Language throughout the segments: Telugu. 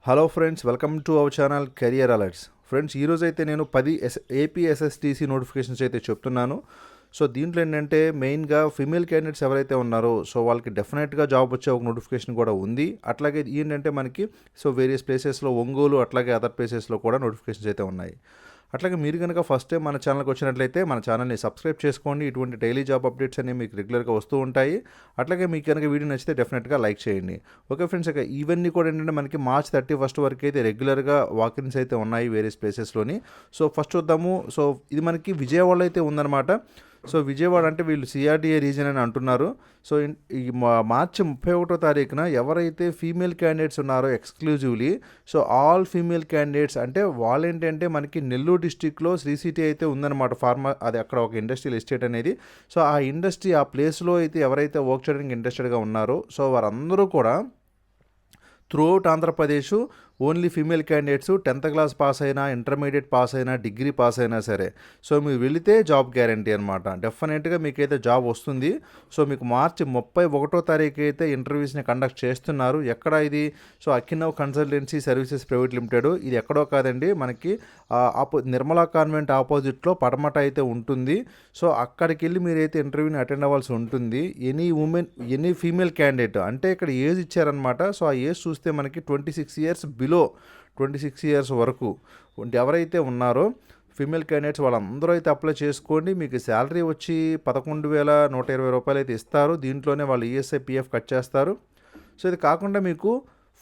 Hello friends, welcome to our channel career alerts. Friends, ఈరోజు అయితే నేను 10 ఏపీ ఎస్ఎస్టీసీ నోటిఫికేషన్స్ అయితే చెప్తున్నాను. సో దీంట్లో ఏంటంటే మెయిన్గా ఫీమేల్ క్యాండిడేట్స్ ఎవరైతే ఉన్నారో సో వాళ్ళకి డెఫినెట్గా జాబ్ వచ్చే ఒక నోటిఫికేషన్ కూడా ఉంది. అట్లాగే ఏంటంటే మనకి వేరియస్ ప్లేసెస్లో ఒంగోలు అట్లాగే అదర్ ప్లేసెస్లో కూడా నోటిఫికేషన్స్ అయితే ఉన్నాయి. అట్లాగే మీరు కనుక ఫస్ట్ టైం మన ఛానల్కి వచ్చినట్లయితే మన ఛానల్ని సబ్స్క్రైబ్ చేసుకోండి. ఇటువంటి డైలీ జాబ్ అప్డేట్స్ అనేవి మీకు రెగ్యులర్గా వస్తూ ఉంటాయి. అట్లాగే మీకు కనుక వీడియో నచ్చితే డెఫినెట్గా లైక్ చేయండి. ఓకే ఫ్రెండ్స్, ఇక ఇవన్నీ కూడా ఏంటంటే మనకి మార్చ్ 31 వరకు అయితే రెగ్యులర్గా వాకిన్స్ అయితే ఉన్నాయి వేరియస్ ప్లేసెస్లోని. సో ఫస్ట్ చూద్దాము. సో ఇది మనకి విజయవాడలో అయితే ఉందన్నమాట. సో విజయవాడ అంటే వీళ్ళు సిఆర్డిఏ రీజన్ అని అంటున్నారు. సో ఈ మార్చి 31వ తారీఖున ఎవరైతే ఫీమేల్ క్యాండిడేట్స్ ఉన్నారో exclusively, so all female candidates అంటే వాళ్ళు ఏంటంటే మనకి నెల్లూరు డిస్టిక్లో శ్రీ సిటీ అయితే ఉందన్నమాట. అది అక్కడ ఒక ఇండస్ట్రియల్ ఎస్టేట్ అనేది. సో ఆ ఇండస్ట్రీ ఆ ప్లేస్లో అయితే ఎవరైతే వర్క్ చేయడానికి ఇంట్రెస్టెడ్గా ఉన్నారో సో వారందరూ కూడా throughout Andhra Pradesh only female candidates 10th class pass అయినా, ఇంటర్మీడియట్ పాస్ అయినా, డిగ్రీ పాస్ అయినా సరే సో మీరు వెళితే జాబ్ గ్యారంటీ అనమాట. డెఫినెట్గా మీకైతే జాబ్ వస్తుంది. సో మీకు మార్చి 31వ తారీఖు అయితే ఇంటర్వ్యూస్ని కండక్ట్ చేస్తున్నారు. ఎక్కడ ఇది? So Akinav consultancy services private limited. ఇది ఎక్కడో కాదండి, మనకి నిర్మలా కాన్వెంట్ ఆపోజిట్లో పడమట అయితే ఉంటుంది. సో అక్కడికి వెళ్ళి మీరైతే ఇంటర్వ్యూని అటెండ్ అవ్వాల్సి ఉంటుంది. ఎనీ ఫీమేల్ క్యాండిడేట్ అంటే ఇక్కడ ఏజ్ ఇచ్చారనమాట. సో ఆ ఏజ్ చూస్తే మనకి 26 ఇయర్స్ బిలో 26 ఇయర్స్ వరకు ఎవరైతే ఉన్నారో ఫీమేల్ క్యాండిడేట్స్ వాళ్ళందరూ అయితే అప్లై చేసుకోండి. మీకు శాలరీ వచ్చి 11,120 రూపాయలు అయితే ఇస్తారు. దీంట్లోనే వాళ్ళు ఈఎస్ఐ పిఎఫ్ కట్ చేస్తారు. సో ఇది కాకుండా మీకు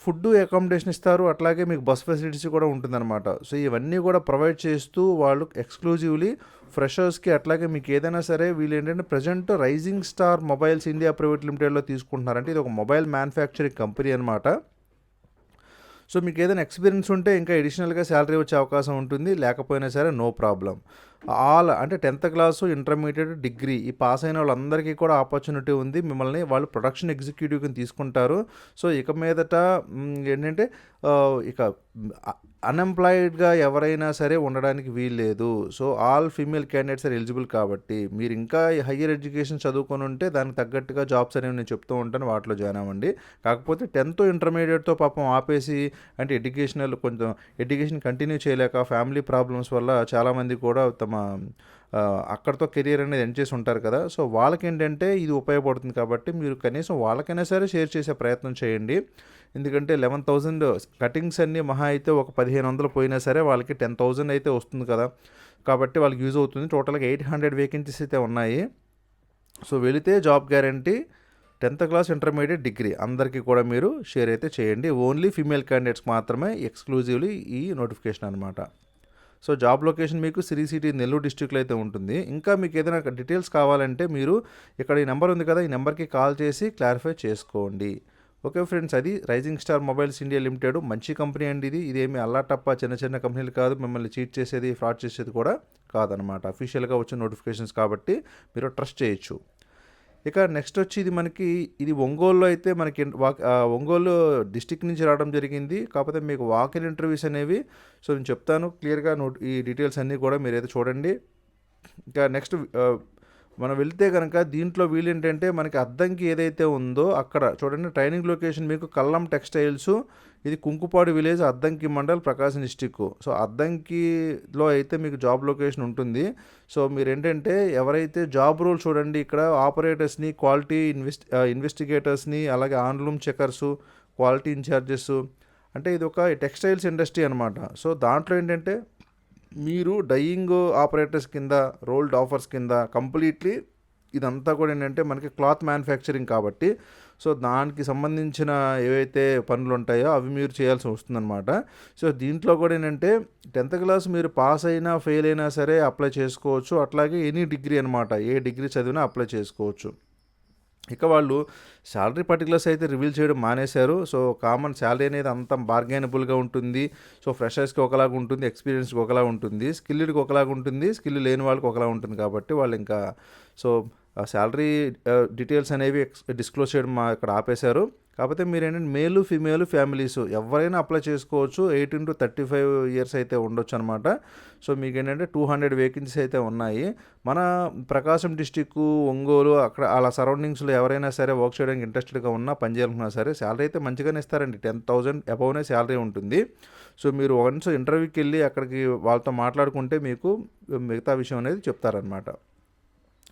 ఫుడ్ అకామిడేషన్ ఇస్తారు. అట్లాగే మీకు బస్ ఫెసిలిటీస్ కూడా ఉంటుందన్నమాట. సో ఇవన్నీ కూడా ప్రొవైడ్ చేస్తూ వాళ్ళు ఎక్స్క్లూజివ్లీ ఫ్రెషర్స్కి అట్లాగే మీకు ఏదైనా సరే వీళ్ళు ఏంటంటే present rising star mobiles India private లిమిటెడ్లో తీసుకుంటున్నారంటే ఇది ఒక మొబైల్ మ్యానుఫ్యాక్చరింగ్ కంపెనీ అనమాట. సో మీకు ఏదైనా ఎక్స్పీరియన్స్ ఉంటే ఇంకా ఎడిషనల్గా శాలరీ వచ్చే అవకాశం ఉంటుంది, లేకపోయినా సరే నో ప్రాబ్లం. ఆల్ అంటే 10th క్లాసు, ఇంటర్మీడియట్, డిగ్రీ ఈ పాస్ అయిన వాళ్ళందరికీ కూడా ఆపర్చునిటీ ఉంది. మిమ్మల్ని వాళ్ళు ప్రొడక్షన్ ఎగ్జిక్యూటివ్ని తీసుకుంటారు. సో ఇక మీదట ఏంటంటే ఇక అన్ఎంప్లాయిడ్గా ఎవరైనా సరే ఉండడానికి వీల్లేదు. So all female candidates are eligible కాబట్టి మీరు ఇంకా హయ్యర్ ఎడ్యుకేషన్ చదువుకొని ఉంటే దానికి తగ్గట్టుగా జాబ్స్ అనేవి నేను చెప్తూ ఉంటాను, వాటిలో జాయిన్ అవ్వండి. కాకపోతే 10th ఇంటర్మీడియట్తో పాపం ఆపేసి అంటే ఎడ్యుకేషన్ కంటిన్యూ చేయలేక ఫ్యామిలీ ప్రాబ్లమ్స్ వల్ల చాలామంది కూడా తమ అక్కడితో కెరియర్ అనేది ఎండ్ చేసి ఉంటారు కదా. సో వాళ్ళకేంటంటే ఇది ఉపయోగపడుతుంది కాబట్టి మీరు కనీసం వాళ్ళకైనా సరే షేర్ చేసే ప్రయత్నం చేయండి. ఎందుకంటే 11,000 కటింగ్స్ అన్నీ మహా అయితే ఒక 1,500 పోయినా సరే వాళ్ళకి 10,000 అయితే వస్తుంది కదా, కాబట్టి వాళ్ళకి యూజ్ అవుతుంది. టోటల్గా 800 వేకెన్సీస్ అయితే ఉన్నాయి. సో వెళితే job guarantee. 10th class, intermediate, degree అందరికీ కూడా మీరు షేర్ అయితే చేయండి. ఓన్లీ ఫీమేల్ క్యాండిడేట్స్ మాత్రమే ఎక్స్క్లూజివ్లీ ఈ నోటిఫికేషన్ అనమాట. సో జాబ్ లొకేషన్ మీకు శ్రీ సిటీ నెల్లూరు డిస్ట్రిక్ట్లో అయితే ఉంటుంది. ఇంకా మీకు ఏదైనా డీటెయిల్స్ కావాలంటే మీరు ఇక్కడ ఈ నెంబర్ ఉంది కదా, ఈ నెంబర్కి కాల్ చేసి క్లారిఫై చేసుకోండి. ఓకే ఫ్రెండ్స్, అది rising star mobiles India limited మంచి కంపెనీ అండి. ఇదేమి అల్లాటప్ప చిన్న చిన్న కంపెనీలు కాదు, మిమ్మల్ని చీట్ చేసేది, ఫ్రాడ్ చేసేది కూడా కాదనమాట. అఫీషియల్గా వచ్చిన నోటిఫికేషన్స్ కాబట్టి మీరు ట్రస్ట్ చేయొచ్చు. ఇక నెక్స్ట్ వచ్చి ఇది ఒంగోలులో అయితే మనకి ఒంగోలు డిస్టిక్ నుంచి రావడం జరిగింది. కాకపోతే మీకు వాకిన్ ఇంటర్వ్యూస్ అనేవి సో నేను చెప్తాను క్లియర్గా ఈ డీటెయిల్స్ అన్నీ కూడా మీరైతే చూడండి. ఇంకా నెక్స్ట్ మనం వెళ్తే కనుక దీంట్లో వీళ్ళేంటంటే మనకి అద్దంకి ఏదైతే ఉందో అక్కడ చూడండి, ట్రైనింగ్ లొకేషన్ మీకు కల్లం టెక్స్టైల్స్, ఇది కుంకుపాడు విలేజ్, అద్దంకి మండల్, ప్రకాశం డిస్టిక్. సో అద్దంకిలో అయితే మీకు జాబ్ లొకేషన్ ఉంటుంది. సో మీరు ఏంటంటే ఎవరైతే జాబ్ రోల్ చూడండి, ఇక్కడ ఆపరేటర్స్ని, క్వాలిటీ ఇన్వెస్టిగేటర్స్ని, అలాగే ఆన్లూమ్ చెకర్సు, క్వాలిటీ ఇన్ఛార్జెస్, అంటే ఇది ఒక టెక్స్టైల్స్ ఇండస్ట్రీ అనమాట. సో దాంట్లో ఏంటంటే మీరు డయింగ్ ఆపరేటర్స్ కింద, రోల్డ్ ఆఫర్స్ కింద కంప్లీట్లీ ఇదంతా కూడా ఏంటంటే మనకి క్లాత్ మ్యానుఫ్యాక్చరింగ్ కాబట్టి సో దానికి సంబంధించిన ఏవైతే పనులు ఉంటాయో అవి మీరు చేయాల్సి వస్తుందన్నమాట. సో దీంట్లో కూడా ఏంటంటే 10th క్లాస్ మీరు పాస్ అయినా ఫెయిల్ అయినా సరే అప్లై చేసుకోవచ్చు. అట్లాగే ఎనీ డిగ్రీ అనమాట, ఏ డిగ్రీ చదివినా అప్లై చేసుకోవచ్చు. ఇక వాళ్ళు శాలరీ పర్టికులర్స్ అయితే రివీల్ చేయడం మానేశారు. సో కామన్ శాలరీ అనేది అంత బార్గైనబుల్గా ఉంటుంది. సో ఫ్రెషర్స్కి ఒకలాగా ఉంటుంది, ఎక్స్పీరియన్స్కి ఒకలాగా ఉంటుంది, స్కిల్డ్కి ఒకలాగా ఉంటుంది, స్కిల్ లేని వాళ్ళకి ఒకలా ఉంటుంది. కాబట్టి వాళ్ళు ఇంకా సో శాలరీ డీటెయిల్స్ అనేవి డిస్క్లోజ్ చేయడం ఇక్కడ ఆపేశారు. కాకపోతే మీరేంటంటే మేలు, ఫీమేలు ఫ్యామిలీస్ ఎవరైనా అప్లై చేసుకోవచ్చు. 18-35 ఇయర్స్ అయితే ఉండొచ్చు అనమాట. సో మీకేంటంటే 200 వేకెన్సీస్ అయితే ఉన్నాయి. మన ప్రకాశం డిస్టిక్కు, ఒంగోలు అక్కడ అలా సరౌండింగ్స్‌లో ఎవరైనా సరే వర్క్ చేయడానికి ఇంట్రెస్టెడ్‌గా ఉన్నా, పని చేయాలనుకున్నా సరే శాలరీ అయితే మంచిగానే ఇస్తారండి. 10,000 అబోవ్‌నే శాలరీ ఉంటుంది. సో మీరు వన్స్ ఇంటర్వ్యూకి వెళ్ళి అక్కడికి వాళ్ళతో మాట్లాడుకుంటే మీకు మిగతా విషయం అనేది చెప్తారనమాట.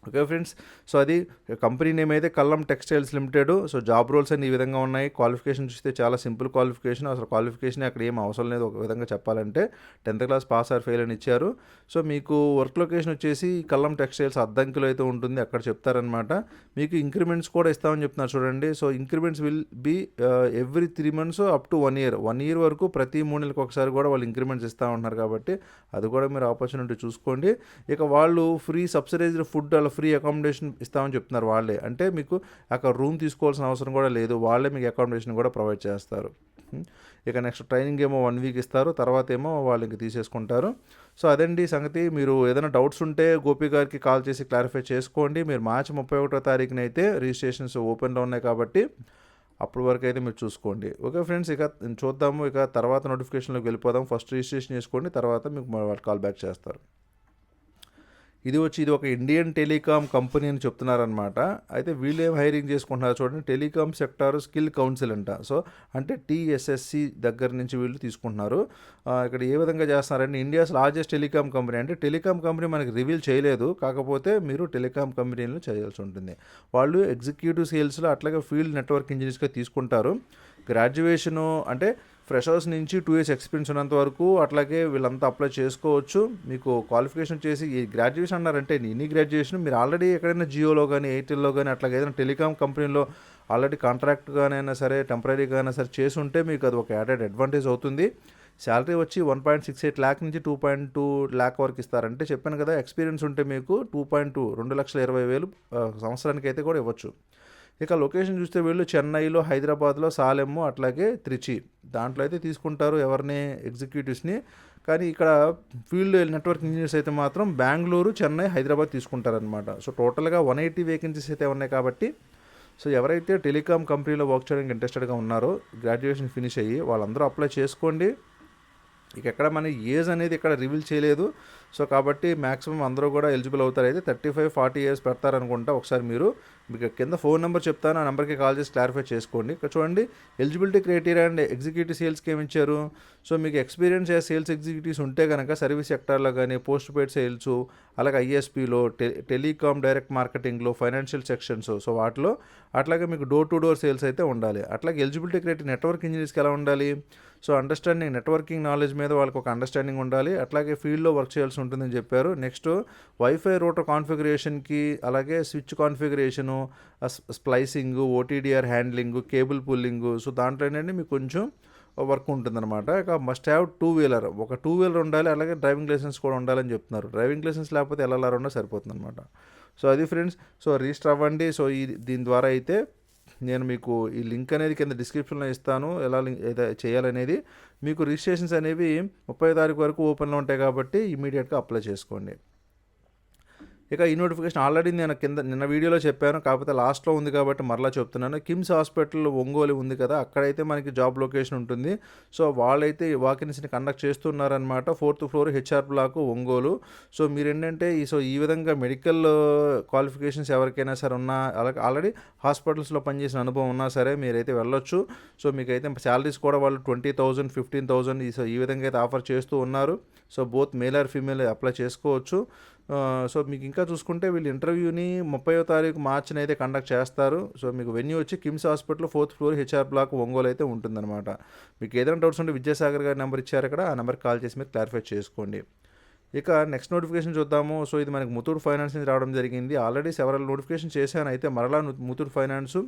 Okay friends. సో అది కంపెనీ నేమ్ అయితే Kallam textiles limited. So job roles అన్ని ఈ విధంగా ఉన్నాయి. క్వాలిఫికేషన్ చూస్తే చాలా సింపుల్ క్వాలిఫికేషన్. అసలు క్వాలిఫికేషన్ అక్కడ ఏం అవసరం లేదు. ఒక విధంగా చెప్పాలంటే 10th class pass or fail అని ఇచ్చారు. సో మీకు వర్క్ లొకేషన్ వచ్చేసి కల్లం టెక్స్టైల్స్ అద్దంకిలో అయితే ఉంటుంది, అక్కడ చెప్తారనమాట. మీకు ఇంక్రిమెంట్స్ కూడా ఇస్తామని చెప్తున్నారు చూడండి. So increments will be every 3 months up to 1 year. 1 year వరకు ప్రతి 3 నెలలకు ఒకసారి కూడా వాళ్ళు ఇంక్రిమెంట్స్ ఇస్తూ ఉంటున్నారు కాబట్టి అది కూడా మీరు ఆపర్చునిటీ చూసుకోండి. ఇక వాళ్ళు ఫ్రీ సబ్సిడైజ్డ్ ఫుడ్, అలా ఫ్రీ అకామిడేషన్ ఇస్తామని చెప్తున్నారు వాళ్ళే. అంటే మీకు అక్కడ రూమ్ తీసుకోవాల్సిన అవసరం కూడా లేదు, వాళ్ళే మీకు అకామిడేషన్ కూడా ప్రొవైడ్ చేస్తారు. ఇక నెక్స్ట్ ట్రైనింగ్ ఏమో 1 week ఇస్తారు, తర్వాత ఏమో వాళ్ళు ఇంక తీసేసుకుంటారు. సో అదండి సంగతి. మీరు ఏదైనా డౌట్స్ ఉంటే గోపి గారికి కాల్ చేసి క్లారిఫై చేసుకోండి. మీరు మార్చి 31వ తారీఖున అయితే రిజిస్ట్రేషన్స్ ఓపెన్లో ఉన్నాయి కాబట్టి అప్పటి వరకు అయితే మీరు చూసుకోండి. ఓకే ఫ్రెండ్స్, ఇక చూద్దాము. ఇక తర్వాత నోటిఫికేషన్లోకి వెళ్ళిపోదాం. ఫస్ట్ రిజిస్ట్రేషన్ చేసుకోండి, తర్వాత మీకు వాళ్ళు కాల్ బ్యాక్ చేస్తారు. ఇది ఒక ఇండియన్ టెలికాం కంపెనీ అని చెప్తున్నారనమాట. అయితే వీళ్ళు ఏం హైరింగ్ చేసుకుంటున్నారు చూడండి, టెలికాం సెక్టార్ స్కిల్ కౌన్సిల్ అంట. సో అంటే TSSC దగ్గర నుంచి వీళ్ళు తీసుకుంటున్నారు. ఇక్కడ ఏ విధంగా చేస్తున్నారంటే ఇండియాస్ లార్జెస్ట్ టెలికాం కంపెనీ. అంటే టెలికాం కంపెనీ మనకి రివీల్ చేయలేదు, కాకపోతే మీరు టెలికాం కంపెనీలో చేయాల్సి ఉంటుంది. వాళ్ళు ఎగ్జిక్యూటివ్ సేల్స్లో అట్లాగే ఫీల్డ్ నెట్వర్క్ ఇంజనీర్స్గా తీసుకుంటారు. గ్రాడ్యుయేషను అంటే ఫ్రెషర్స్ నుంచి 2 years ఎక్స్పీరియన్స్ ఉన్నంత వరకు అట్లాగే వీళ్ళంతా అప్లై చేసుకోవచ్చు. మీకు క్వాలిఫికేషన్ చేసి ఈ గ్రాడ్యుయేషన్ అన్నారంటే ఎనీ గ్రాడ్యుయేషన్ మీరు ఆల్రెడీ ఎక్కడైనా జియోలో కానీ, ఎయిర్టెల్లో కానీ అట్లాగే ఏదైనా టెలికాం కంపెనీలో ఆల్రెడీ కాంట్రాక్ట్గానైనా సరే, టెంపరీగా అయినా సరే చేసి ఉంటే మీకు అది ఒక యాడెడ్ అడ్వాంటేజ్ అవుతుంది. శాలరీ వచ్చి 1.68 lakh నుంచి 2.2 lakh వరకు ఇస్తారంటే చెప్పాను కదా, ఎక్స్పీరియన్స్ ఉంటే మీకు 2,20,000 సంవత్సరానికి అయితే కూడా ఇవ్వచ్చు. ఇక లొకేషన్ చూస్తే వీళ్ళు చెన్నైలో, హైదరాబాద్లో, సాలెము అట్లాగే త్రిచి దాంట్లో అయితే తీసుకుంటారు ఎవరిని, ఎగ్జిక్యూటివ్స్ని. కానీ ఇక్కడ ఫీల్డ్ నెట్వర్క్ ఇంజనీర్స్ అయితే మాత్రం బెంగళూరు, చెన్నై, హైదరాబాద్ తీసుకుంటారనమాట. సో టోటల్గా 180 వేకెన్సీస్ అయితే ఉన్నాయి కాబట్టి సో ఎవరైతే టెలికాం కంపెనీలో వర్క్ చేయడానికి ఇంట్రెస్టెడ్గా ఉన్నారో గ్రాడ్యుయేషన్ ఫినిష్ అయ్యి వాళ్ళందరూ అప్లై చేసుకోండి. ఇక ఎక్కడ మన ఏజ్ అనేది ఇక్కడ రివీల్ చేయలేదు. సో కాబట్టి మ్యాక్సిమం అందరూ కూడా ఎలిజిబుల్ అవుతారు. అయితే 35-40 years పెడతారనుకుంటా. ఒకసారి మీకు కింద ఫోన్ నెంబర్ చెప్తాను, ఆ నెంబర్కి కాల్ చేసి క్లారిఫై చేసుకోండి. ఇక్కడ చూడండి, ఎలిజిబిలిటీ క్రైటీరియా అండ్ ఎగ్జిక్యూటివ్ సేల్స్కి ఏమి ఇచ్చారు. సో మీకు ఎక్స్పీరియన్స్ సేల్స్ ఎగ్జిక్యూటివ్స్ ఉంటే కనుక సర్వీస్ సెక్టార్లో కానీ, పోస్ట్ పెయిడ్ సేల్స్, అలాగే ISPలో, టెలికాం డైరెక్ట్ మార్కెటింగ్లో, ఫైనాన్షియల్ సెక్షన్స్, సో వాటిలో అట్లాగే మీకు డోర్ టు డోర్ సేల్స్ అయితే ఉండాలి. అట్లాగే ఎలిజిబిలిటీ క్రైటీరియా నెట్వర్క్ ఇంజనీర్స్కి ఎలా ఉండాలి. సో అండర్స్టాండింగ్, నెట్వర్కింగ్ నాలెడ్జ్ మీద వాళ్ళకి ఒక అండర్స్టాండింగ్ ఉండాలి. అట్లాగే ఫీల్డ్లో వర్క్ చేయాల్సి ఉంటుందని చెప్పారు. నెక్స్ట్ వైఫై రూటర్ కాన్ఫిగరేషన్కి, అలాగే switch configuration, splicing, OTDR handling, cable pulling, so దాంట్లో ఏంటంటే మీకు కొంచెం వర్క్ ఉంటుందన్నమాట. ఇక మస్ట్ హ్యావ్ 2-wheeler, ఒక 2-wheeler ఉండాలి. అలాగే డ్రైవింగ్ లైసెన్స్ కూడా ఉండాలని చెప్తున్నారు. డ్రైవింగ్ లైసెన్స్ లేకపోతే LLR ఉన్నా సరిపోతుందన్నమాట. సో అది ఫ్రెండ్స్. సో రిజిస్టర్ అవ్వండి. సో దీని ద్వారా అయితే నేను మీకు ఈ లింక్ అనేది కింద డిస్క్రిప్షన్లో ఇస్తాను, ఎలా చేయాలనేది. మీకు రిజిస్ట్రేషన్స్ అనేవి 30వ తారీఖు వరకు ఓపెన్లో ఉంటాయి కాబట్టి ఇమీడియట్గా అప్లై చేసుకోండి. ఇక ఈ నోటిఫికేషన్ ఆల్రెడీ నేను నిన్న వీడియోలో చెప్పాను, కాకపోతే లాస్ట్లో ఉంది కాబట్టి మరలా చెప్తున్నాను. కిమ్స్ హాస్పిటల్ ఒంగోలు ఉంది కదా, అక్కడైతే మనకి జాబ్ లొకేషన్ ఉంటుంది. సో వాళ్ళైతే వాకిన్స్ని కండక్ట్ చేస్తున్నారనమాట. 4th floor HR block Ongole. So మీరు ఏంటంటే ఈ విధంగా మెడికల్ క్వాలిఫికేషన్స్ ఎవరికైనా సరే ఉన్నా, అలాగే ఆల్రెడీ హాస్పిటల్స్లో పనిచేసిన అనుభవం ఉన్నా సరే మీరైతే వెళ్ళొచ్చు. సో మీకైతే శాలరీస్ కూడా వాళ్ళు 20,000, 15,000 ఈ విధంగా అయితే ఆఫర్ చేస్తూ ఉన్నారు. So both male or female apply చేసుకోవచ్చు. సో మీకు ఇంకా చూసుకుంటే వీళ్ళు ఇంటర్వ్యూని 30వ తారీఖు మార్చిని అయితే కండక్ట్ చేస్తారు. సో మీకు వెన్యూ వచ్చి KIMS hospital 4th floor HR block Ongole అయితే ఉంటుందన్నమాట. మీకు ఏదైనా డౌట్స్ ఉంటే విద్యాసాగర్ గారి నెంబర్ ఇచ్చారు అక్కడ, ఆ నెంబర్కి కాల్ చేసి మీరు క్లారిఫై చేసుకోండి. ఇక నెక్స్ట్ నోటిఫికేషన్ చూద్దాము. సో ఇది మనకి ముతూట్ ఫైనాన్స్ నుంచి రావడం జరిగింది. ఆల్రెడీ సెవరల్ నోటిఫికేషన్ చేశాను, అయితే మరలా ముతూట్ ఫైనాన్స్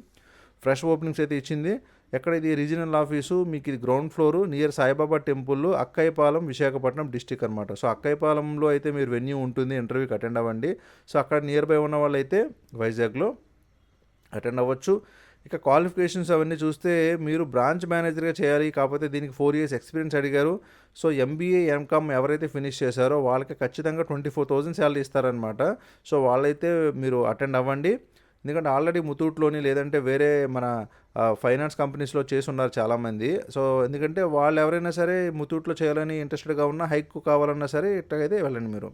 ఫ్రెష్ ఓపెనింగ్స్ అయితే ఇచ్చింది. ఎక్కడ ఇది రీజనల్ ఆఫీసు, మీకు ఇది ground floor near Saibaba temple, Akkayyapalem, Visakhapatnam district అనమాట. సో అక్కయ్యపాలెంలో అయితే మీరు వెన్యూ ఉంటుంది, ఇంటర్వ్యూకి అటెండ్ అవ్వండి. సో అక్కడ నియర్ బై ఉన్న వాళ్ళు అయితే వైజాగ్లో అటెండ్ అవ్వచ్చు. ఇక క్వాలిఫికేషన్స్ అవన్నీ చూస్తే మీరు బ్రాంచ్ మేనేజర్గా చేయాలి, కాకపోతే దీనికి 4 years ఎక్స్పీరియన్స్ అడిగారు. సో MBA, MCOM ఎవరైతే ఫినిష్ చేశారో వాళ్ళకి ఖచ్చితంగా 24,000 శాలరీ ఇస్తారనమాట. సో వాళ్ళైతే మీరు అటెండ్ అవ్వండి. ఎందుకంటే ఆల్రెడీ ముతూట్లోని లేదంటే వేరే మన ఫైనాన్స్ కంపెనీస్లో చేసి ఉన్నారు చాలామంది. సో ఎందుకంటే వాళ్ళు ఎవరైనా సరే ముతూట్లో చేయాలని ఇంట్రెస్టెడ్గా ఉన్నా హైక్ కావాలన్నా సరే ఇట్లాగైతే వెళ్ళండి మీరు.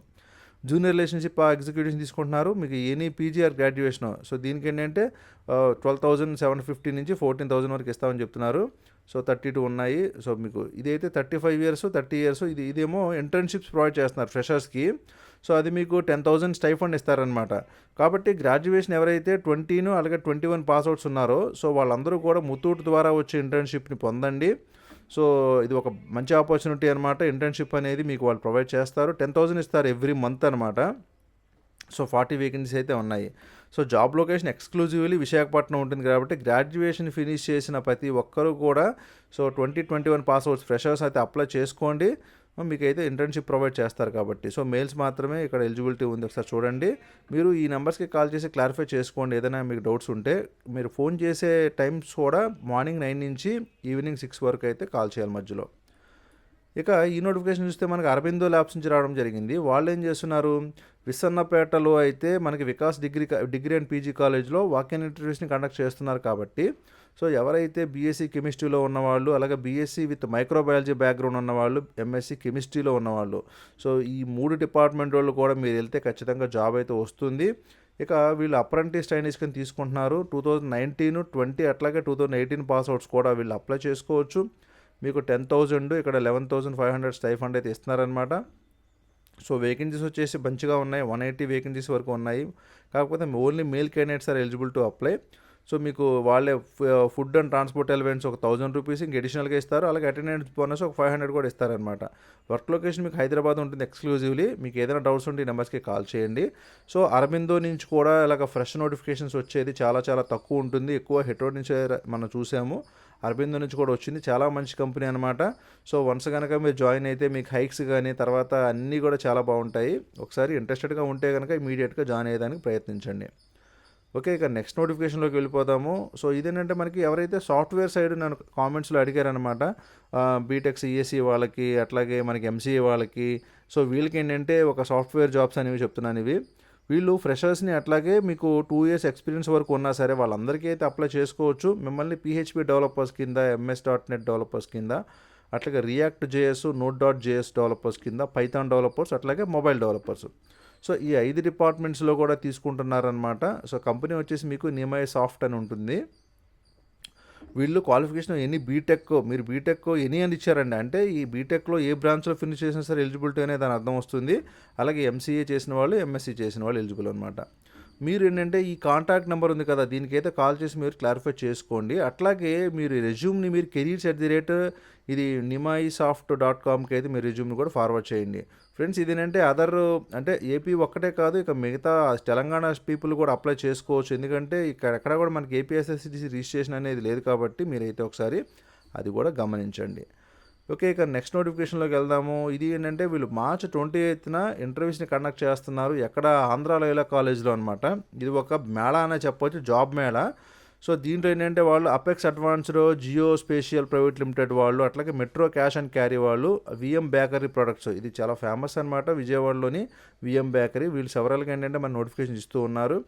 జూనియర్ రిలేషన్షిప్ ఎగ్జిక్యూటివ్స్ తీసుకుంటున్నారు, మీకు ఎనీ పీజీఆర్ గ్రాడ్యుయేషన్. సో దీనికి ఏంటంటే 12,750 నుంచి 14,000 వరకు ఇస్తామని చెప్తున్నారు. సో 32 ఉన్నాయి. సో మీకు ఇదైతే 35 ఇయర్స్ 30 ఇయర్స్ ఇదేమో ఇంటర్న్షిప్స్ ప్రొవైడ్ చేస్తున్నారు ఫ్రెషర్స్కి. సో అది మీకు 10,000 స్టైఫండ్ ఇస్తారనమాట. కాబట్టి గ్రాడ్యుయేషన్ ఎవరైతే 20 అలాగే 21 పాస్అవుట్స్ ఉన్నారో సో వాళ్ళందరూ కూడా ముతూట్ ద్వారా వచ్చే ఇంటర్న్షిప్ని పొందండి. సో ఇది ఒక మంచి ఆపర్చునిటీ అనమాట. ఇంటర్న్షిప్ అనేది మీకు వాళ్ళు ప్రొవైడ్ చేస్తారు. 10,000 ఇస్తారు ఎవ్రీ మంత్ అనమాట. సో 40 వేకెన్సీస్ అయితే ఉన్నాయి. So job location exclusively Visakhapatnam ఉంటుంది కాబట్టి గ్రాడ్యుయేషన్ ఫినిష్ చేసిన ప్రతి ఒక్కరూ కూడా సో 2021 పాస్అవుట్స్ ఫ్రెషర్స్ అయితే అప్లై చేసుకోండి. మీకైతే ఇంటర్న్షిప్ ప్రొవైడ్ చేస్తారు కాబట్టి. సో మెయిల్స్ మాత్రమే ఇక్కడ ఎలిజిబిలిటీ ఉంది, ఒకసారి చూడండి. మీరు ఈ నెంబర్స్కి కాల్ చేసి క్లారిఫై చేసుకోండి ఏదైనా మీకు డౌట్స్ ఉంటే. మీరు ఫోన్ చేసే టైమ్స్ కూడా మార్నింగ్ 9 నుంచి ఈవినింగ్ 6 వరకు అయితే కాల్ చేయాలి మధ్యలో. ఇక ఈ నోటిఫికేషన్ చూస్తే మనకి అరబిందో ల్యాబ్స్ నుంచి రావడం జరిగింది. వాళ్ళు ఏం చేస్తున్నారు, విస్సన్నపేటలో అయితే మనకి వికాస్ డిగ్రీ అండ్ పీజీ కాలేజ్లో వాక్-ఇన్ ఇంటర్వ్యూస్ని కండక్ట్ చేస్తున్నారు కాబట్టి సో ఎవరైతే బీఎస్సీ కెమిస్ట్రీలో ఉన్నవాళ్ళు అలాగే బీఎస్సీ విత్ మైక్రోబయాలజీ బ్యాక్గ్రౌండ్ ఉన్నవాళ్ళు, ఎంఎస్సీ కెమిస్ట్రీలో ఉన్నవాళ్ళు, సో ఈ 3 డిపార్ట్మెంట్ వాళ్ళు కూడా మీరు వెళ్తే ఖచ్చితంగా జాబ్ అయితే వస్తుంది. ఇక వీళ్ళు అప్రెంటిస్ ట్రైనీస్ కింద తీసుకుంటున్నారు. 2019, 20 అట్లాగే 2018 పాస్అవుట్స్ కూడా వీళ్ళు అప్లై చేసుకోవచ్చు. మీకు 10,000 ఇక్కడ 11,500 స్టైఫండ్ అయితే ఇస్తున్నారనమాట. సో వేకెన్సీస్ వచ్చేసి మంచిగా ఉన్నాయి, 180 వేకెన్సీస్ వరకు ఉన్నాయి. కాకపోతే only male candidates are eligible to apply. So మీకు వాళ్ళే ఫుడ్ అండ్ ట్రాన్స్పోర్ట్ ఎలివెన్స్ ఒక 1,000 రూపీస్ ఇంక అడిషనల్గా ఇస్తారు. అలాగే అటెండెన్స్ బోనస్ ఒక 500 కూడా ఇస్తారనమాట. వర్క్ లొకేషన్ మీకు హైదరాబాద్ ఉంటుంది ఎక్స్క్లూజివ్లీ. మీకు ఏదైనా డౌట్స్ ఉంటే ఈ నెంబర్స్కి కాల్ చేయండి. సో అరబిందో నుంచి కూడా ఇలాగ ఫ్రెష్ నోటిఫికేషన్స్ వచ్చేది చాలా చాలా తక్కువ ఉంటుంది. ఎక్కువ హెట్రో నుంచే మనం చూసాము. అరబిందో నుంచి కూడా వచ్చింది, చాలా మంచి కంపెనీ అనమాట. సో వన్స్ కనుక మీరు జాయిన్ అయితే మీకు హైక్స్ కానీ తర్వాత అన్నీ కూడా చాలా బాగుంటాయి. ఒకసారి ఇంట్రెస్టెడ్గా ఉంటే కనుక ఇమీడియట్గా జాయిన్ అయ్యేదానికి ప్రయత్నించండి. ఓకే, ఇక నెక్స్ట్ నోటిఫికేషన్లోకి వెళ్ళిపోదాము. సో ఇదేంటంటే మనకి ఎవరైతే సాఫ్ట్వేర్ సైడ్ నన్ను కామెంట్స్లో అడిగారనమాట, బీటెక్ సిఎస్సి వాళ్ళకి అట్లాగే మనకి ఎంసీఏ వాళ్ళకి. సో వీళ్ళకి ఏంటంటే ఒక సాఫ్ట్వేర్ జాబ్స్ అనేవి చెప్తున్నాను ఇవి. వీళ్ళు ఫ్రెషర్స్ని అట్లాగే మీకు 2 ఇయర్స్ ఎక్స్పీరియన్స్ వరకు ఉన్నా సరే వాళ్ళందరికీ అయితే అప్లై చేసుకోవచ్చు. మిమ్మల్ని పిహెచ్పి డెవలపర్స్ కింద, MS.NET డెవలపర్స్ కింద, అట్లాగే రియాక్ట్ జేఎస్, Node.js డెవలపర్స్ కింద, పైథాన్ డెవలపర్స్ అట్లాగే మొబైల్ డెవలపర్స్. సో ఈ 5 డిపార్ట్మెంట్స్లో కూడా తీసుకుంటున్నారనమాట. సో కంపెనీ వచ్చేసి మీకు నిమై సాఫ్ట్ అని ఉంటుంది. వీళ్ళు క్వాలిఫికేషన్ మీరు బీటెక్ ఎనీ అని ఇచ్చారండి. అంటే ఈ బీటెక్లో ఏ బ్రాంచ్లో ఫినిష్ చేసినా సరే ఎలిజిబిలిటీ అనేది దాని అర్థం వస్తుంది. అలాగే ఎంసీఏ చేసిన వాళ్ళు, ఎంఎస్సీ చేసిన వాళ్ళు ఎలిజిబుల్ అనమాట. మీరు ఏంటంటే ఈ కాంటాక్ట్ నెంబర్ ఉంది కదా, దీనికైతే కాల్ చేసి మీరు క్లారిఫై చేసుకోండి. అట్లాగే మీరు రెజ్యూమ్ని మీరు కెరీర్స్@ ఇది nimaisoft.comకి అయితే మీరు రెజ్యూమ్ని కూడా ఫార్వర్డ్ చేయండి. ఫ్రెండ్స్ ఇదేంటంటే అంటే ఏపీ ఒక్కటే కాదు, ఇక మిగతా తెలంగాణ పీపుల్ కూడా అప్లై చేసుకోవచ్చు. ఎందుకంటే ఎక్కడ కూడా మనకి ఏపీఎస్ఎస్సిటిసి రిజిస్ట్రేషన్ అనేది లేదు కాబట్టి మీరైతే ఒకసారి అది కూడా గమనించండి. ఓకే, ఇక నెక్స్ట్ నోటిఫికేషన్లోకి వెళ్దాము. ఇది ఏంటంటే వీళ్ళు March 28న ఇంటర్వ్యూస్ని కండక్ట్ చేస్తున్నారు. ఎక్కడ, ఆంధ్ర లైలా కాలేజ్లో అనమాట. ఇది ఒక మేళా అనే చెప్పొచ్చు, జాబ్ మేళా. సో దీంట్లో ఏంటంటే వాళ్ళు apex advanced, Jio spatial private limited వాళ్ళు, అట్లాగే మెట్రో క్యాష్ అండ్ క్యారీ వాళ్ళు, విఎం బేకరీ ప్రొడక్ట్స్, ఇది చాలా ఫేమస్ అనమాట విజయవాడలోని విఎం బేకరీ. వీళ్ళు సెవరల్గా ఏంటంటే మన నోటిఫికేషన్ ఇస్తూ ఉన్నారు.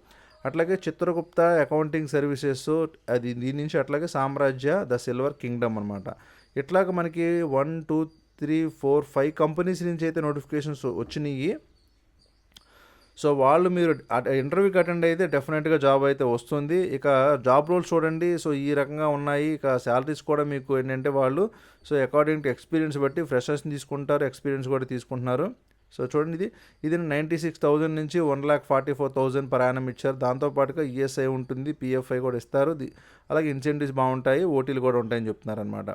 అట్లాగే చిత్రగుప్త అకౌంటింగ్ సర్వీసెస్, అది దీని నుంచి అట్లాగే సామ్రాజ్య, ద సిల్వర్ కింగ్డమ్ అనమాట. ఇట్లాగ మనకి 1, 2, 3, 4, 5 కంపెనీస్ నుంచి అయితే నోటిఫికేషన్స్ వచ్చినాయి. సో వాళ్ళు మీరు ఇంటర్వ్యూకి అటెండ్ అయితే డెఫినెట్గా జాబ్ అయితే వస్తుంది. ఇక జాబ్ రోల్స్ చూడండి. సో ఈ రకంగా ఉన్నాయి. ఇక శాలరీస్ కూడా మీకు ఏంటంటే వాళ్ళు సో అకార్డింగ్ టు ఎక్స్పీరియన్స్ బట్టి ఫ్రెషర్స్ని తీసుకుంటారు, ఎక్స్పీరియన్స్ కూడా తీసుకుంటున్నారు. సో చూడండి, ఇది 96,000 నుంచి 1,44,000 per annum ఇచ్చారు. దాంతోపాటుగా ఈఎస్ఐ ఉంటుంది, పిఎఫ్ఐ కూడా ఇస్తారు. అలాగే ఇన్సెంటివ్స్ బాగుంటాయి, ఓటీలు కూడా ఉంటాయని చెప్తున్నారనమాట.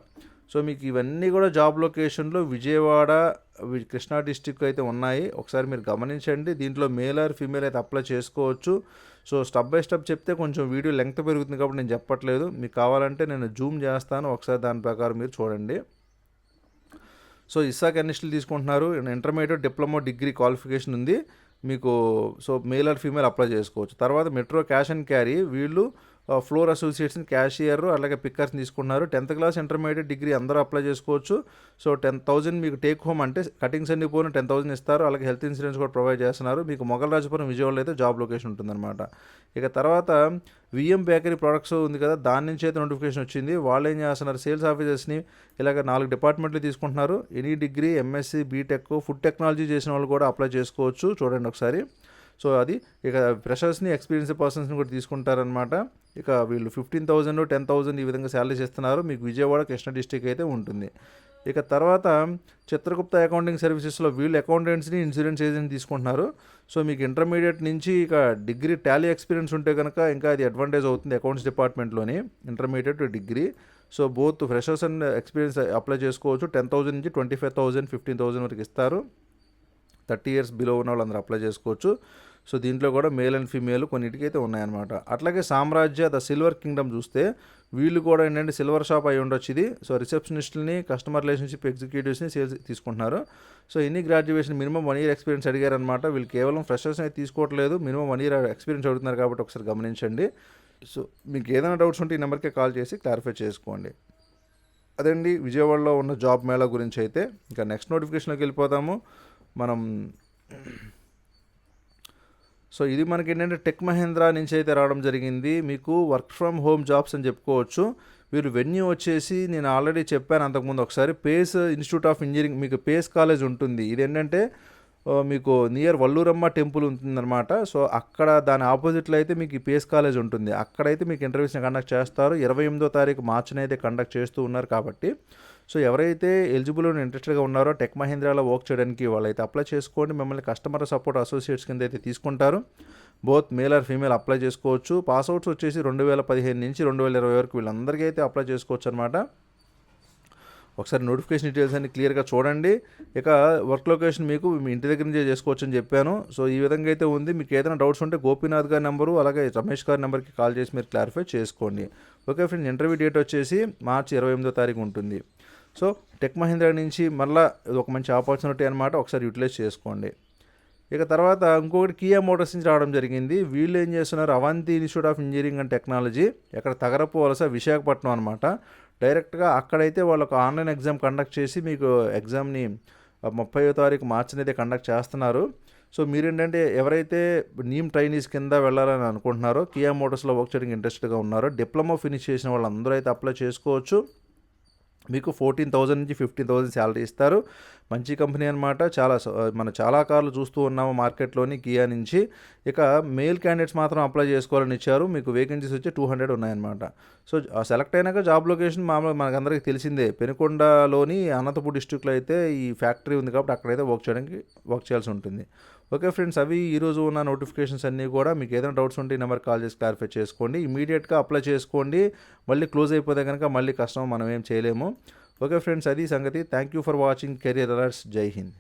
సో మీకు ఇవన్నీ కూడా జాబ్ లొకేషన్లో విజయవాడ, కృష్ణా డిస్టిక్ అయితే ఉన్నాయి. ఒకసారి మీరు గమనించండి. దీంట్లో మేల్ ఆర్ ఫీమేల్ అయితే అప్లై చేసుకోవచ్చు. సో స్టెప్ బై స్టెప్ చెప్తే కొంచెం వీడియో లెంగ్త్ పెరుగుతుంది కాబట్టి నేను చెప్పట్లేదు. మీకు కావాలంటే నేను జూమ్ చేస్తాను, ఒకసారి దాని ప్రకారం మీరు చూడండి. సో ఇస్సాక్ ఎన్ఎస్టీలు తీసుకుంటున్నారు. ఇంటర్మీడియట్, డిప్లొమా, డిగ్రీ క్వాలిఫికేషన్ ఉంది మీకు. So male or female apply చేసుకోవచ్చు. తర్వాత మెట్రో క్యాష్ అండ్ క్యారీ, వీళ్ళు ఫ్లోర్ అసోసియేట్స్ని, క్యాషియర్, అలాగే పిక్కర్స్ని తీసుకున్నారు. 10th క్లాస్, ఇంటర్మీడియట్, డిగ్రీ అందరూ అప్లై చేసుకోవచ్చు. సో 10,000 మీకు టేక్ హోమ్ అంటే కటింగ్స్ అన్ని పోను 10,000 ఇస్తారు. అలాగే హెల్త్ ఇన్సూరెన్స్ కూడా ప్రొవైడ్ చేస్తున్నారు. మీకు మొగల్రాజపురం, విజయవాడలో అయితే జాబ్ లొకేషన్ ఉంటుందన్నమాట. ఇక తర్వాత విఎం బేకరీ ప్రొడక్ట్స్ ఉంది కదా, దాని నుంచి అయితే నోటిఫికేషన్ వచ్చింది. వాళ్ళు ఏం చేస్తున్నారు, సేల్స్ ఆఫీసర్స్ని ఇలాగ 4 డిపార్ట్మెంట్లు తీసుకుంటున్నారు. Any degree, MSc, BTech, food technology చేసిన వాళ్ళు కూడా అప్లై చేసుకోవచ్చు. చూడండి ఒకసారి. సో అది ఇక ఫ్రెషర్స్ని, ఎక్స్పీరియన్స్ పర్సన్స్ని కూడా తీసుకుంటారనమాట. ఇక వీళ్ళు 15,000, 10,000 ఈ విధంగా శాలరీస్ ఇస్తున్నారు. మీకు విజయవాడ, కృష్ణా డిస్టిక్ అయితే ఉంటుంది. ఇక తర్వాత చిత్రగుప్త అకౌంటింగ్ సర్వీసెస్లో వీళ్ళు అకౌంటెంట్స్ని, ఇన్సూరెన్స్ ఏజెంట్ తీసుకుంటున్నారు. సో మీకు ఇంటర్మీడియట్ నుంచి ఇక డిగ్రీ టాలీ ఎక్స్పీరియన్స్ ఉంటే కనుక ఇంకా అది అడ్వాంటేజ్ అవుతుంది అకౌంట్స్ డిపార్ట్మెంట్లోని, intermediate, degree. So both freshers and experience apply చేసుకోవచ్చు. 10,000 నుంచి 25,000, 15,000 వరకు ఇస్తారు. 30 ఇయర్స్ బిలో ఉన్న వాళ్ళందరూ అప్లై చేసుకోవచ్చు. సో దీంట్లో కూడా మేల్ అండ్ ఫీమేల్ కొన్నిటికైతే ఉన్నాయన్నమాట. అట్లాగే సామ్రాజ్య, ద సిల్వర్ కింగ్డమ్ చూస్తే వీళ్ళు కూడా ఏంటంటే సిల్వర్ షాప్ అయి ఉండొచ్చు ఇది. సో రిసెప్షనిస్ట్ని, కస్టమర్ రిలేషన్షిప్ ఎగ్జిక్యూటివ్స్ని సేల్స్ తీసుకుంటున్నారు. సో ఎన్ని గ్రాడ్యుయేషన్, మినిమం 1 year ఎక్స్పీరియన్స్ అడిగారనమాట. వీళ్ళు కేవలం ఫ్రెషర్స్ అయితే తీసుకోవట్లేదు, మినిమం 1 year ఎక్స్పీరియన్స్ అడుగుతున్నారు కాబట్టి ఒకసారి గమనించండి. సో మీకు ఏదైనా డౌట్స్ ఉంటే ఈ నెంబర్కే కాల్ చేసి క్లారిఫై చేసుకోండి. అదండి విజయవాడలో ఉన్న జాబ్ మేళా గురించి అయితే. ఇంకా నెక్స్ట్ నోటిఫికేషన్లోకి వెళ్ళిపోతాము మనం. సో ఇది మనకి ఏంటంటే టెక్ మహేంద్ర నుంచి అయితే రావడం జరిగింది. మీకు వర్క్ ఫ్రమ్ హోమ్ జాబ్స్ అని చెప్పుకోవచ్చు. వీరు వెన్యూ వచ్చేసి నేను ఆల్రెడీ చెప్పాను అంతకుముందు ఒకసారి, పేస్ ఇన్స్టిట్యూట్ ఆఫ్ ఇంజనీరింగ్, మీకు పేస్ కాలేజ్ ఉంటుంది. ఇది ఏంటంటే మీకు నియర్ వల్లూరమ్మ టెంపుల్ ఉంటుందన్నమాట. సో అక్కడ దాని ఆపోజిట్లో అయితే మీకు ఈ పేస్ కాలేజ్ ఉంటుంది. అక్కడైతే మీకు ఇంటర్వ్యూస్ని కండక్ట్ చేస్తారు. 28వ తారీఖు మార్చిని అయితే కండక్ట్ చేస్తూ ఉన్నారు కాబట్టి సో ఎవరైతే ఎలిజిబుల్ అండ్ ఇంట్రెస్టెడ్గా ఉన్నారో టెక్ మహీంద్రాలో వర్క్ చేయడానికి వాళ్ళైతే అప్లై చేసుకోండి. మిమ్మల్ని కస్టమర్ సపోర్ట్ అసోసియేట్స్ కింద అయితే తీసుకుంటారు. Both male or female apply చేసుకోవచ్చు. పాస్అవుట్స్ వచ్చేసి 2015 నుంచి 2020 వరకు వీళ్ళందరికీ అయితే అప్లై చేసుకోవచ్చు అనమాట. ఒకసారి నోటిఫికేషన్ డీటెయిల్స్ అన్ని క్లియర్గా చూడండి. ఇక వర్క్ లొకేషన్ మీకు మీ ఇంటి దగ్గర నుంచే చేసుకోవచ్చు అని చెప్పాను. సో ఈ విధంగా అయితే ఉంది. మీకు ఏదైనా డౌట్స్ ఉంటే గోపీనాథ్ గారి నెంబరు, అలాగే రమేష్ గారి నెంబర్కి కాల్ చేసి మీరు క్లారిఫై చేసుకోండి. ఓకే ఫ్రెండ్స్, ఇంటర్వ్యూ డేట్ వచ్చేసి మార్చి 28వ తారీఖు ఉంటుంది. సో టెక్ మహీంద్రా నుంచి మళ్ళీ ఇది ఒక మంచి ఆపర్చునిటీ అనమాట, ఒకసారి యూటిలైజ్ చేసుకోండి. ఇక తర్వాత ఇంకొకటి కియా మోటార్స్ నుంచి రావడం జరిగింది. వీళ్ళు ఏం చేస్తున్నారు, Avanti institute of engineering and technology, ఎక్కడ తగరపు వలస, విశాఖపట్నం అనమాట. డైరెక్ట్గా అక్కడైతే వాళ్ళకు ఆన్లైన్ ఎగ్జామ్ కండక్ట్ చేసి మీకు ఎగ్జామ్ని 30వ తారీఖు మార్చిని అయితే కండక్ట్ చేస్తున్నారు. సో మీరేంటంటే ఎవరైతే నీమ్ ట్రైనీస్ కింద వెళ్ళాలని అనుకుంటున్నారో, కియా మోటార్స్లో వర్క్ చేయడానికి ఇంట్రెస్ట్గా ఉన్నారో, డిప్లొమా ఫినిష్ చేసిన వాళ్ళందరూ అయితే అప్లై చేసుకోవచ్చు. మీకు 14,000 నుంచి 15,000 శాలరీ ఇస్తారు. మంచి కంపెనీ అనమాట. మనం చాలా కార్లు చూస్తూ ఉన్నాము మార్కెట్లోని కియా నుంచి. ఇక మేల్ క్యాండిడేట్స్ మాత్రం అప్లై చేసుకోవాలని ఇచ్చారు. మీకు వేకెన్సీస్ వచ్చి 200 ఉన్నాయన్నమాట. సో సెలెక్ట్ అయినాక జాబ్ లొకేషన్ మామూలుగా మనకందరికీ తెలిసిందే, పెనుకొండలోని అనంతపూర్ డిస్ట్రిక్ట్లో అయితే ఈ ఫ్యాక్టరీ ఉంది కాబట్టి అక్కడైతే వర్క్ చేయాల్సి ఉంటుంది. ఓకే ఫ్రెండ్స్, అవి ఈరోజు ఉన్న నోటిఫికేషన్స్ అన్నీ కూడా. మీకు ఏదైనా డౌట్స్ ఉంటే ఈ నెంబర్ కాల్ చేసి క్లారిఫై చేసుకోండి. ఇమీడియట్గా అప్లై చేసుకోండి. మళ్ళీ క్లోజ్ అయిపోతే కనుక మళ్ళీ కష్టం, మనం ఏం చేయలేము. ఓకే ఫ్రెండ్స్, అది సంగతి. Thank you for watching career alerts. జై హింద్.